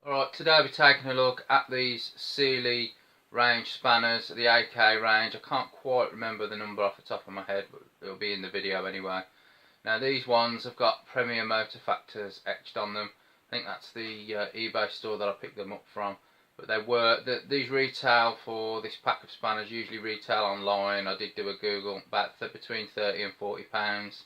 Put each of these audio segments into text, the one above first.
Alright, today we're taking a look at these Sealey range spanners, the AK range. I can't quite remember the number off the top of my head, but it'll be in the video anyway. Now these ones have got Premier Motor Factors etched on them. I think that's the eBay store that I picked them up from. But these retail for this pack of spanners, usually retail online. I did do a Google, about between 30 and 40 pounds.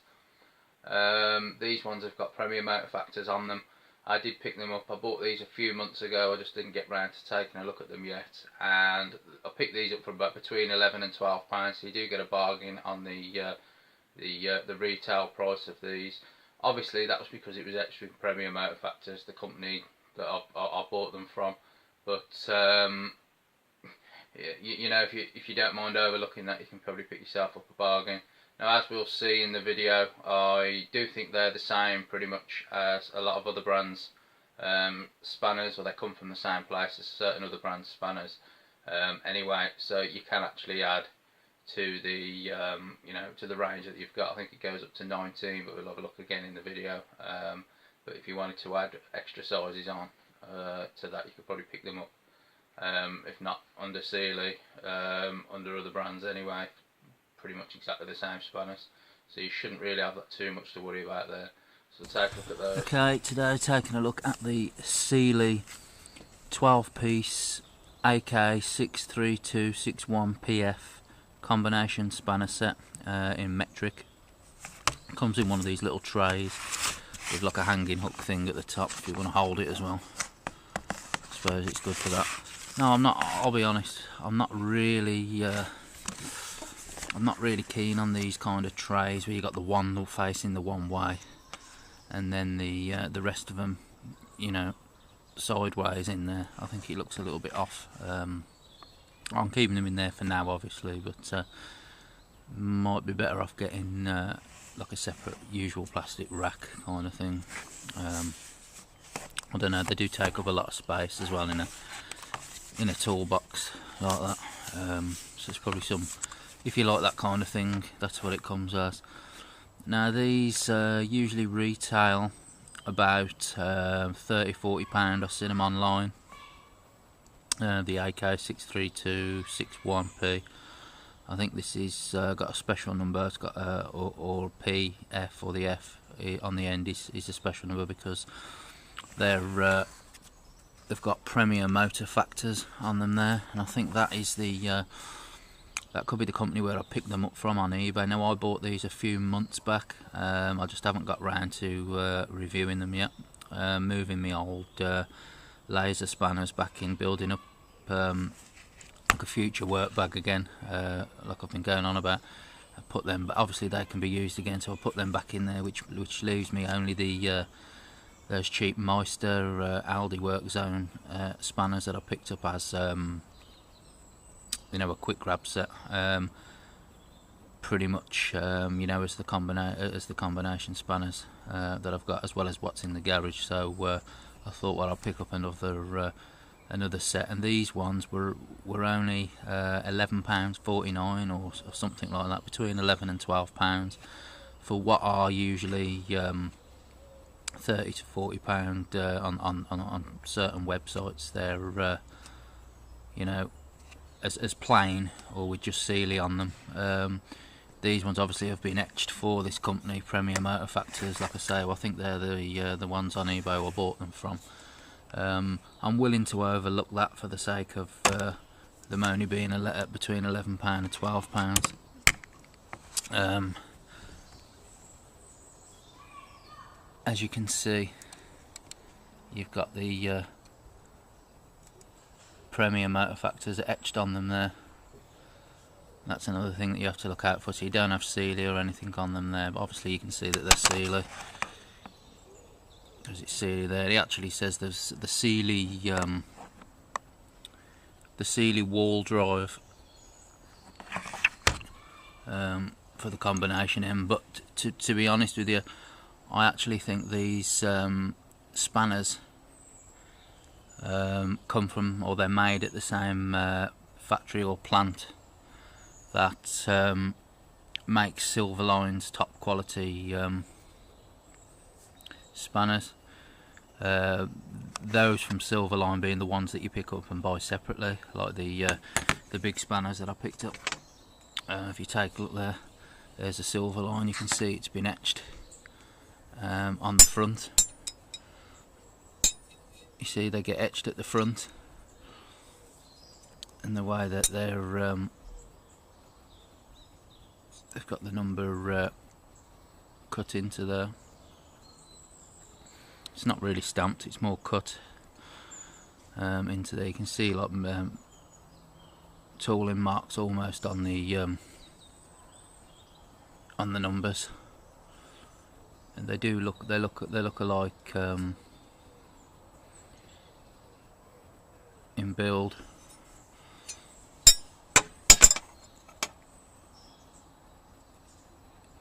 These ones have got Premier Motor Factors on them. I did pick them up. I bought these a few months ago. I just didn't get round to taking a look at them yet. And I picked these up for about between 11 and 12 pounds. So you do get a bargain on the retail price of these. Obviously, that was because it was extra Premier Motor Factors, the company that I bought them from. But you know, if you don't mind overlooking that, you can probably pick yourself up a bargain. Now, as we'll see in the video, I do think they're the same pretty much as a lot of other brands' spanners, or they come from the same place as certain other brands' spanners. Anyway, so you can actually add to the you know, to the range that you've got. I think it goes up to 19, but we'll have a look again in the video. But if you wanted to add extra sizes on to that, you could probably pick them up. If not under Sealey, under other brands anyway. Pretty much exactly the same spanners, so you shouldn't really have that too much to worry about there. So take a look at those. Okay, today taking a look at the Sealey 12-piece AK63261 PF combination spanner set in metric. Comes in one of these little trays with like a hanging hook thing at the top if you want to hold it as well. I suppose it's good for that. No, I'll be honest, I'm not really keen on these kind of trays where you got the one facing the one way and then the rest of them, you know, sideways in there. I think it looks a little bit off. I'm keeping them in there for now, obviously, but might be better off getting like a separate usual plastic rack kind of thing. I don't know, they do take up a lot of space as well in a toolbox like that. So it's probably some. If you like that kind of thing, that's what it comes as. Now these usually retail about £30–40. I've seen them online. The AK63261P. I think this is got a special number. It's got or PF, or the F on the end is a special number because they've got Premier Motor Factors on them there, and I think that is the that could be the company where I picked them up from on eBay. Now I bought these a few months back. I just haven't got round to reviewing them yet. Moving my old laser spanners back in, building up like a future work bag again, like I've been going on about. I put them, but obviously they can be used again, so I put them back in there, which leaves me only the those cheap Meister Aldi Work Zone spanners that I picked up as you know, a quick grab set, pretty much you know, as the combination spanners that I've got, as well as what's in the garage. So I thought, well, I'll pick up another set, and these ones were only £11.49 or something like that, between £11 and £12 for what are usually £30 to £40 on certain websites. They're you know, as plain or with just Sealey on them. These ones obviously have been etched for this company, Premier Motor Factors. Like I say, well, I think they're the ones on eBay I bought them from. I'm willing to overlook that for the sake of them only being between £11 and £12. As you can see, you've got the Premier Motor Factors etched on them there. That's another thing that you have to look out for. So you don't have Sealey or anything on them there, but obviously you can see that they're Sealey. Because it's Sealey there. It actually says there's the Sealey wall drive for the combination end. But to be honest with you, I actually think these spanners come from, or they're made at the same factory or plant that makes Silverline's top quality spanners. Those from Silverline being the ones that you pick up and buy separately, like the big spanners that I picked up. If you take a look there, there's a Silverline. You can see it's been etched on the front. You see they get etched at the front, and the way that they've got the number cut into there. It's not really stamped, it's more cut into there. You can see like tooling marks almost on the numbers, and they look alike in build.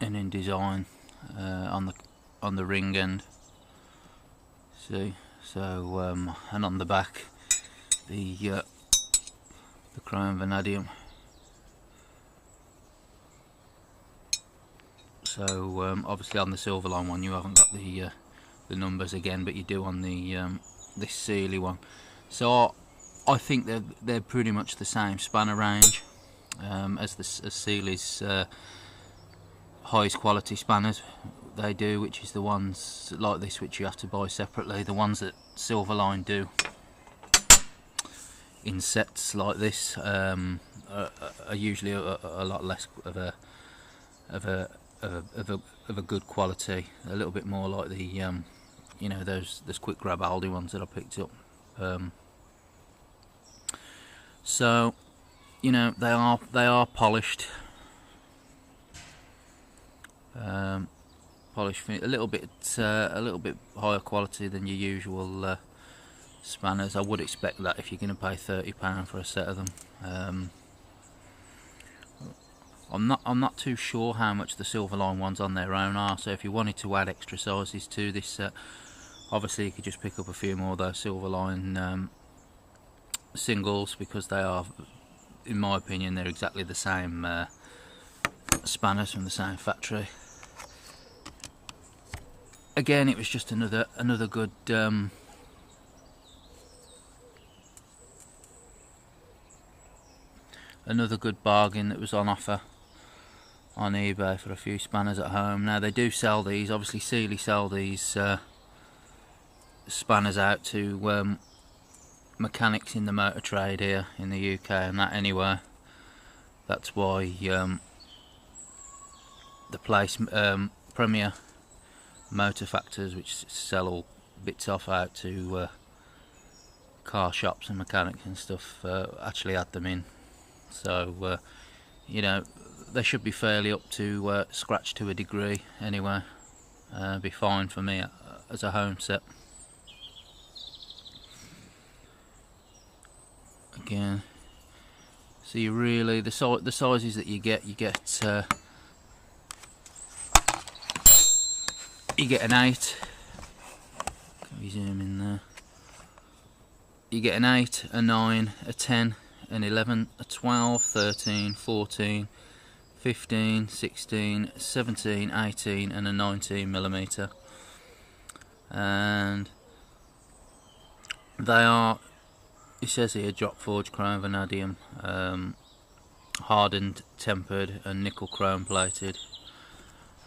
And in design on the ring end. See, so and on the back the chrome vanadium. So obviously on the Silverline one you haven't got the numbers again, but you do on the this Sealey one. So I think they're pretty much the same spanner range as Sealey's highest quality spanners they do, which is the ones like this which you have to buy separately. The ones that Silverline do in sets like this are usually a lot less of a good quality, a little bit more like the you know, those quick grab Aldi ones that I picked up. So you know, they are polished. Polished, a little bit higher quality than your usual spanners. I would expect that if you're going to pay £30 for a set of them. I'm not too sure how much the Silverline ones on their own are. So if you wanted to add extra sizes to this set, obviously you could just pick up a few more of those Silverline singles, because they are, in my opinion, they're exactly the same spanners from the same factory. Again, it was just another good another good bargain that was on offer on eBay for a few spanners at home. Now they do sell these, obviously Sealey sell these spanners out to mechanics in the motor trade here in the UK and that anyway. That's why the place Premier Motor Factors, which sell all bits off out to car shops and mechanics and stuff, actually add them in. So you know, they should be fairly up to scratch to a degree anyway. Be fine for me as a home set. Again, so you really, the sizes that you get an 8. Can we zoom in there? You get an 8, a 9, a 10, an 11, a 12, 13, 14, 15, 16, 17, 18 and a 19mm. And they are, it says here, drop forged chrome vanadium, hardened, tempered and nickel chrome plated.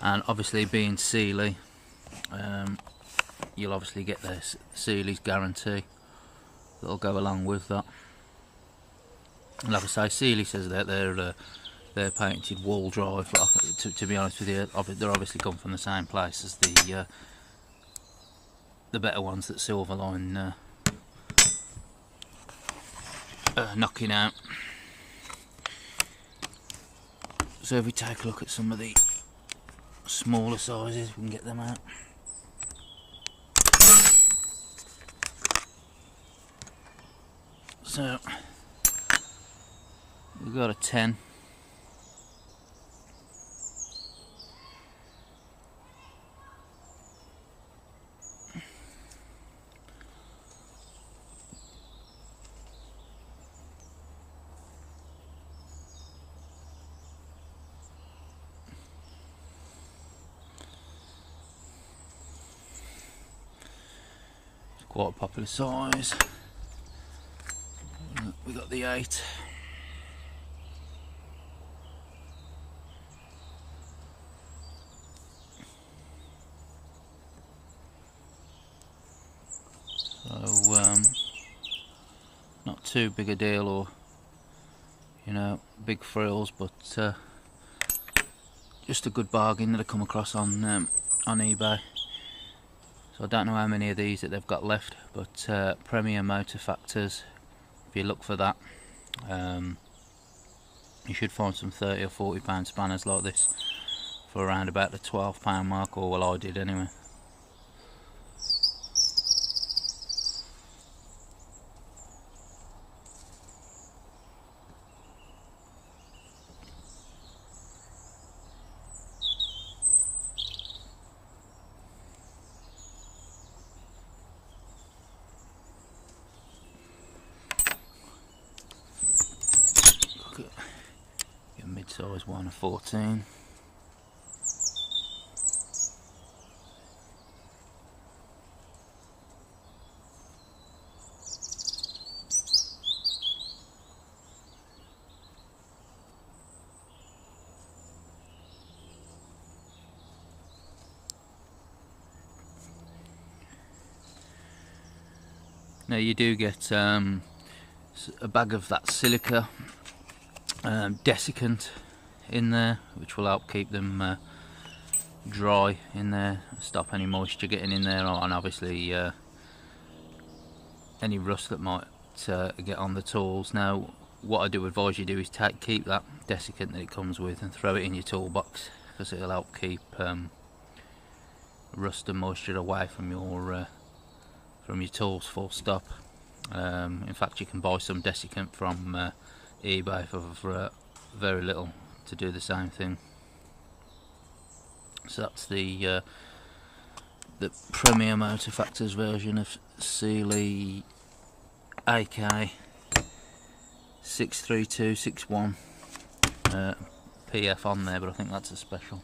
And obviously being Sealey, you'll obviously get the Sealey's guarantee that'll go along with that. And like I say, Sealey says that they're painted wall drive, but to be honest with you, they're obviously come from the same place as the better ones that Silverline knocking out. So if we take a look at some of the smaller sizes, we can get them out. So we've got a 10, quite a popular size. We got the 8. So not too big a deal, or you know, big frills, but just a good bargain that I come across on eBay. So I don't know how many of these that they've got left, but Premier Motor Factors, if you look for that, you should find some 30 or 40 pound spanners like this for around about the 12 pound mark, or well, I did anyway. Get a mid-size one of 14. Now you do get a bag of that silica desiccant in there, which will help keep them dry in there, stop any moisture getting in there, and obviously any rust that might get on the tools. Now what I do advise you do is keep that desiccant that it comes with and throw it in your toolbox, because it'll help keep rust and moisture away from your tools, full stop. In fact, you can buy some desiccant from eBay for very little to do the same thing. So that's the Premier Motor Factors version of Sealey AK63261. PF on there, but I think that's a special.